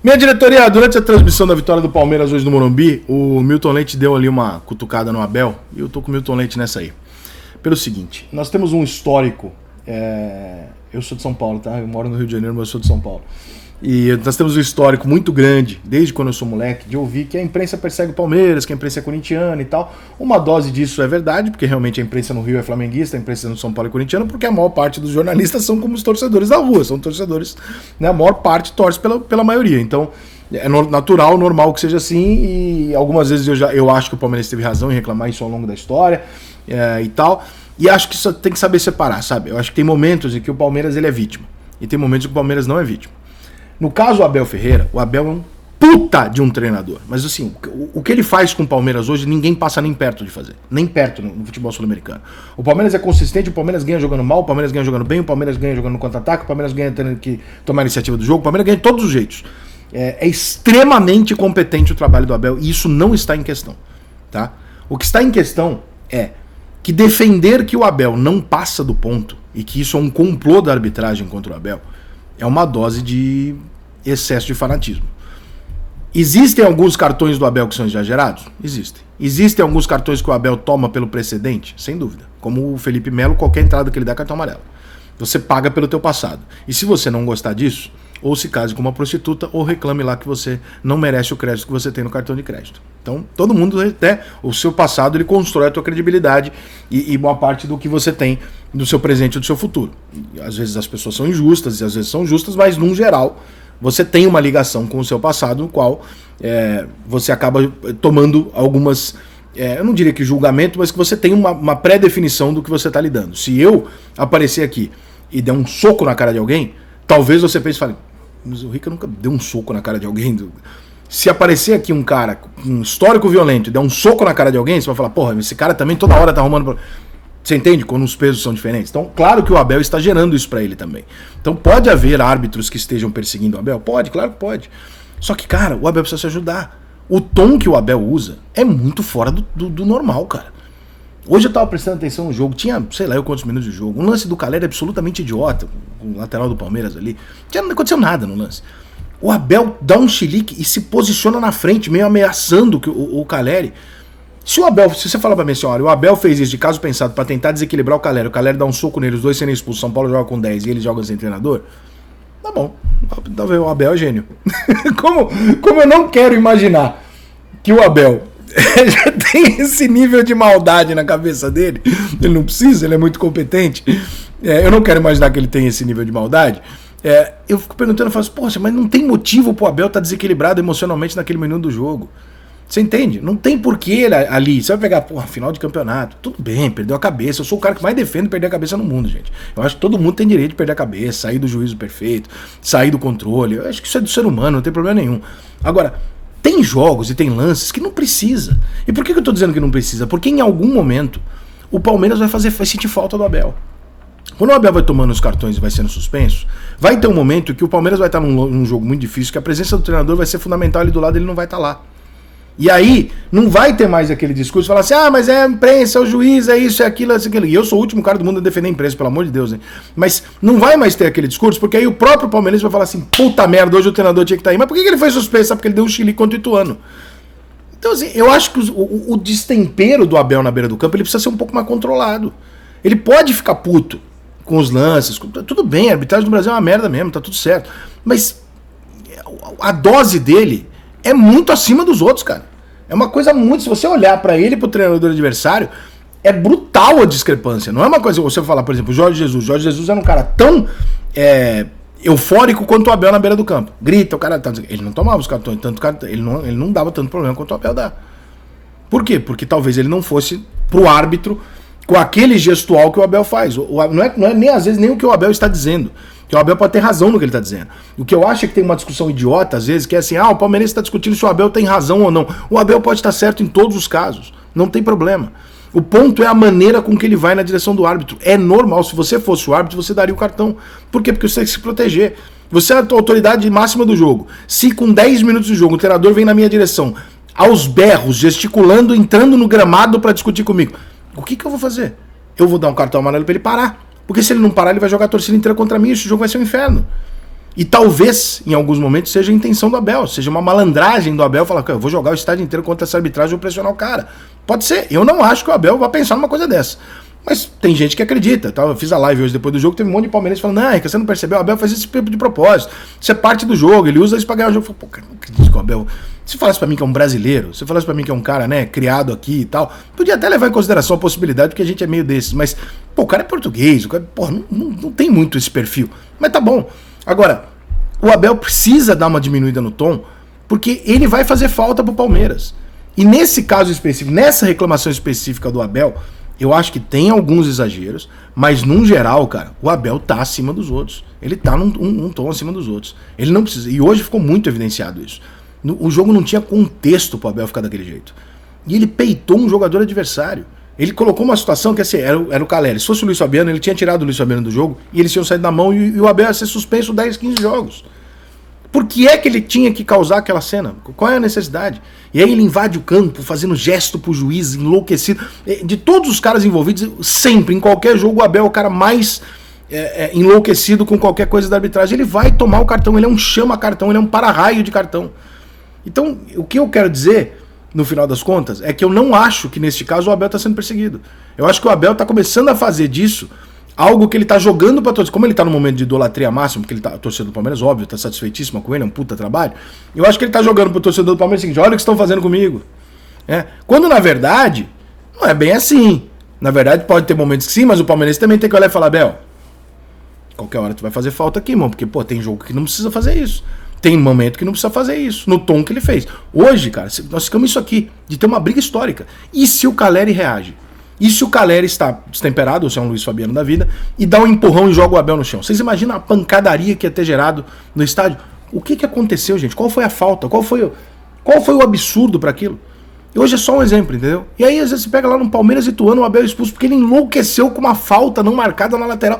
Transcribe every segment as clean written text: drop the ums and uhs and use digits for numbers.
Minha diretoria, durante a transmissão da vitória do Palmeiras hoje no Morumbi, o Milton Leite deu ali uma cutucada no Abel, e eu tô com o Milton Leite nessa aí. Pelo seguinte, nós temos um histórico, eu sou de São Paulo, tá? Eu moro no Rio de Janeiro, mas eu sou de São Paulo. E nós temos um histórico muito grande, desde quando eu sou moleque, de ouvir que a imprensa persegue o Palmeiras, que a imprensa é corintiana e tal. Uma dose disso é verdade, porque realmente a imprensa no Rio é flamenguista, a imprensa no São Paulo é corintiana, porque a maior parte dos jornalistas são como os torcedores da rua, são torcedores, né? A maior parte torce pela maioria. Então é natural, normal que seja assim, e algumas vezes eu acho que o Palmeiras teve razão em reclamar isso ao longo da história e tal. E acho que isso tem que saber separar, sabe? Eu acho que tem momentos em que o Palmeiras ele é vítima, e tem momentos em que o Palmeiras não é vítima. No caso do Abel Ferreira, o Abel é um puta de um treinador. Mas assim, o que ele faz com o Palmeiras hoje, ninguém passa nem perto de fazer. Nem perto no futebol sul-americano. O Palmeiras é consistente, o Palmeiras ganha jogando mal, o Palmeiras ganha jogando bem, o Palmeiras ganha jogando no contra-ataque, o Palmeiras ganha tendo que tomar a iniciativa do jogo, o Palmeiras ganha de todos os jeitos. É extremamente competente o trabalho do Abel, e isso não está em questão. Tá? O que está em questão é que defender que o Abel não passa do ponto, e que isso é um complô da arbitragem contra o Abel, é uma dose de excesso de fanatismo. Existem alguns cartões do Abel que são exagerados? Existem. Existem alguns cartões que o Abel toma pelo precedente? Sem dúvida. Como o Felipe Melo, qualquer entrada que ele dá é cartão amarelo. Você paga pelo teu passado. E se você não gostar disso, ou se case com uma prostituta, ou reclame lá que você não merece o crédito que você tem no cartão de crédito. Então, todo mundo, até o seu passado, ele constrói a tua credibilidade e boa parte do que você tem do seu presente e do seu futuro. E, às vezes as pessoas são injustas, e às vezes são justas, mas, num geral, você tem uma ligação com o seu passado, no qual você acaba tomando algumas, eu não diria que julgamento, mas que você tem uma pré-definição do que você está lidando. Se eu aparecer aqui e der um soco na cara de alguém, talvez você pense e fale, mas o Rica nunca deu um soco na cara de alguém. Se aparecer aqui um cara com um histórico violento e der um soco na cara de alguém, você vai falar, porra, esse cara também toda hora tá arrumando... Você entende? Quando os pesos são diferentes. Então, claro que o Abel está gerando isso pra ele também. Então, pode haver árbitros que estejam perseguindo o Abel? Pode, claro que pode. Só que, cara, o Abel precisa se ajudar. O tom que o Abel usa é muito fora do normal, cara. Hoje eu tava prestando atenção no jogo, tinha, sei lá, quantos minutos de jogo. Um lance do Caleri é absolutamente idiota, o lateral do Palmeiras ali. Não aconteceu nada no lance. O Abel dá um chilique e se posiciona na frente, meio ameaçando o Caleri. Se você falar pra mim assim, olha, o Abel fez isso de caso pensado pra tentar desequilibrar o Caleri dá um soco nele, os dois serem expulsos, São Paulo joga com 10 e ele joga sem treinador, tá bom, o Abel é gênio. como eu não quero imaginar que o Abel já tem esse nível de maldade na cabeça dele, ele não precisa, ele é muito competente, eu não quero imaginar que ele tem esse nível de maldade, eu fico perguntando, eu falo assim, poxa, mas não tem motivo pro Abel estar desequilibrado emocionalmente naquele minuto do jogo. Você entende? Não tem porquê ele ali. Você vai pegar, porra, final de campeonato. Tudo bem, perdeu a cabeça. Eu sou o cara que mais defende perder a cabeça no mundo, gente. Eu acho que todo mundo tem direito de perder a cabeça, sair do juízo perfeito, sair do controle. Eu acho que isso é do ser humano, não tem problema nenhum. Agora, tem jogos e tem lances que não precisa. E por que eu tô dizendo que não precisa? Porque em algum momento o Palmeiras vai sentir falta do Abel. Quando o Abel vai tomando os cartões e vai sendo suspenso, vai ter um momento que o Palmeiras vai estar num jogo muito difícil, que a presença do treinador vai ser fundamental ali do lado, ele não vai estar lá. E aí, não vai ter mais aquele discurso, falar assim, mas é a imprensa, é o juiz, é isso, é aquilo, é aquilo. E eu sou o último cara do mundo a defender a imprensa, pelo amor de Deus, hein? Mas não vai mais ter aquele discurso, porque aí o próprio palmeirense vai falar assim, puta merda, hoje o treinador tinha que estar aí. Mas por que ele foi suspenso? Porque ele deu um chilique contra o Ituano. Então, assim, eu acho que o destempero do Abel na beira do campo, ele precisa ser um pouco mais controlado. Ele pode ficar puto com os lances, tudo bem, a arbitragem do Brasil é uma merda mesmo, tá tudo certo. Mas a dose dele é muito acima dos outros, cara. É uma coisa muito... Se você olhar pra ele e pro treinador adversário, é brutal a discrepância. Não é uma coisa... Você falar, por exemplo, Jorge Jesus. Jorge Jesus era um cara tão eufórico quanto o Abel na beira do campo. Grita, o cara... Ele não tomava os cartões, ele não dava tanto problema quanto o Abel dá. Por quê? Porque talvez ele não fosse pro árbitro com aquele gestual que o Abel faz. Não é nem às vezes nem o que o Abel está dizendo. Que o Abel pode ter razão no que ele está dizendo. O que eu acho é que tem uma discussão idiota, às vezes, que é assim, o palmeirense está discutindo se o Abel tem razão ou não. O Abel pode estar certo em todos os casos. Não tem problema. O ponto é a maneira com que ele vai na direção do árbitro. É normal. Se você fosse o árbitro, você daria o cartão. Por quê? Porque você tem que se proteger. Você é a autoridade máxima do jogo. Se com 10 minutos de jogo o treinador vem na minha direção, aos berros, gesticulando, entrando no gramado para discutir comigo, o que eu vou fazer? Eu vou dar um cartão amarelo para ele parar. Porque se ele não parar, ele vai jogar a torcida inteira contra mim e esse jogo vai ser um inferno. E talvez, em alguns momentos, seja a intenção do Abel, seja uma malandragem do Abel, falar que eu vou jogar o estádio inteiro contra essa arbitragem e vou pressionar o cara. Pode ser, eu não acho que o Abel vai pensar numa coisa dessa. Mas tem gente que acredita, tá? Eu fiz a live hoje depois do jogo, teve um monte de palmeirenses falando, não, é que você não percebeu, o Abel faz esse tipo de propósito, isso é parte do jogo, ele usa isso pra ganhar o jogo. Eu falo, pô, cara, não acredito que o Abel... Se falasse pra mim que é um brasileiro, se falasse pra mim que é um cara, né, criado aqui e tal, podia até levar em consideração a possibilidade, porque a gente é meio desses, mas, pô, o cara é português, o cara, pô, não tem muito esse perfil, mas tá bom. Agora, o Abel precisa dar uma diminuída no tom, porque ele vai fazer falta pro Palmeiras. E nesse caso específico, nessa reclamação específica do Abel, eu acho que tem alguns exageros, mas num geral, cara, o Abel tá acima dos outros. Ele tá num tom acima dos outros. Ele não precisa. E hoje ficou muito evidenciado isso. O jogo não tinha contexto pro Abel ficar daquele jeito. E ele peitou um jogador adversário. Ele colocou uma situação que assim, era o Caleri. Se fosse o Luiz Fabiano, ele tinha tirado o Luiz Fabiano do jogo e eles tinham saído da mão e o Abel ia ser suspenso 10, 15 jogos. Por que é que ele tinha que causar aquela cena? Qual é a necessidade? E aí ele invade o campo, fazendo gesto pro juiz, enlouquecido. De todos os caras envolvidos, sempre, em qualquer jogo, o Abel é o cara mais enlouquecido com qualquer coisa da arbitragem. Ele vai tomar o cartão, ele é um chama-cartão, ele é um para-raio de cartão. Então, o que eu quero dizer, no final das contas, é que eu não acho que, neste caso, o Abel está sendo perseguido. Eu acho que o Abel está começando a fazer disso algo que ele tá jogando pra torcida. Como ele tá no momento de idolatria máxima, porque ele tá, a torcida do Palmeiras, óbvio, tá satisfeitíssima com ele, é um puta trabalho. Eu acho que ele tá jogando pro torcedor do Palmeiras o seguinte, olha o que estão fazendo comigo. Quando, na verdade, não é bem assim. Na verdade, pode ter momentos que sim, mas o palmeirense também tem que olhar e falar, Abel, qualquer hora tu vai fazer falta aqui, irmão, porque, pô, tem jogo que não precisa fazer isso. Tem momento que não precisa fazer isso, no tom que ele fez. Hoje, cara, nós ficamos isso aqui, de ter uma briga histórica. E se o Caleri reage? E se o Caleri está destemperado, ou se é um Luiz Fabiano da vida, e dá um empurrão e joga o Abel no chão? Vocês imaginam a pancadaria que ia ter gerado no estádio? O que aconteceu, gente? Qual foi a falta? Qual foi o absurdo para aquilo? E hoje é só um exemplo, entendeu? E aí, às vezes, você pega lá no Palmeiras Ituano, o Abel é expulso porque ele enlouqueceu com uma falta não marcada na lateral.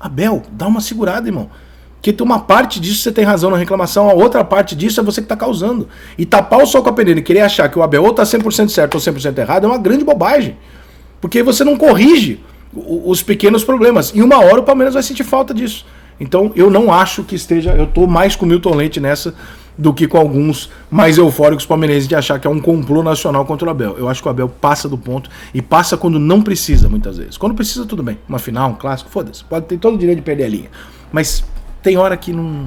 Abel, dá uma segurada, irmão. Porque tem uma parte disso você tem razão na reclamação, a outra parte disso é você que está causando. E tapar o sol com a peneira e querer achar que o Abel ou está 100% certo ou 100% errado é uma grande bobagem. Porque você não corrige os pequenos problemas. E uma hora o Palmeiras vai sentir falta disso. Então eu não acho que esteja... Eu tô mais com o Milton Leite nessa do que com alguns mais eufóricos palmeirenses de achar que é um complô nacional contra o Abel. Eu acho que o Abel passa do ponto e passa quando não precisa, muitas vezes. Quando precisa, tudo bem. Uma final, um clássico, foda-se. Pode ter todo o direito de perder a linha. Mas tem hora que não...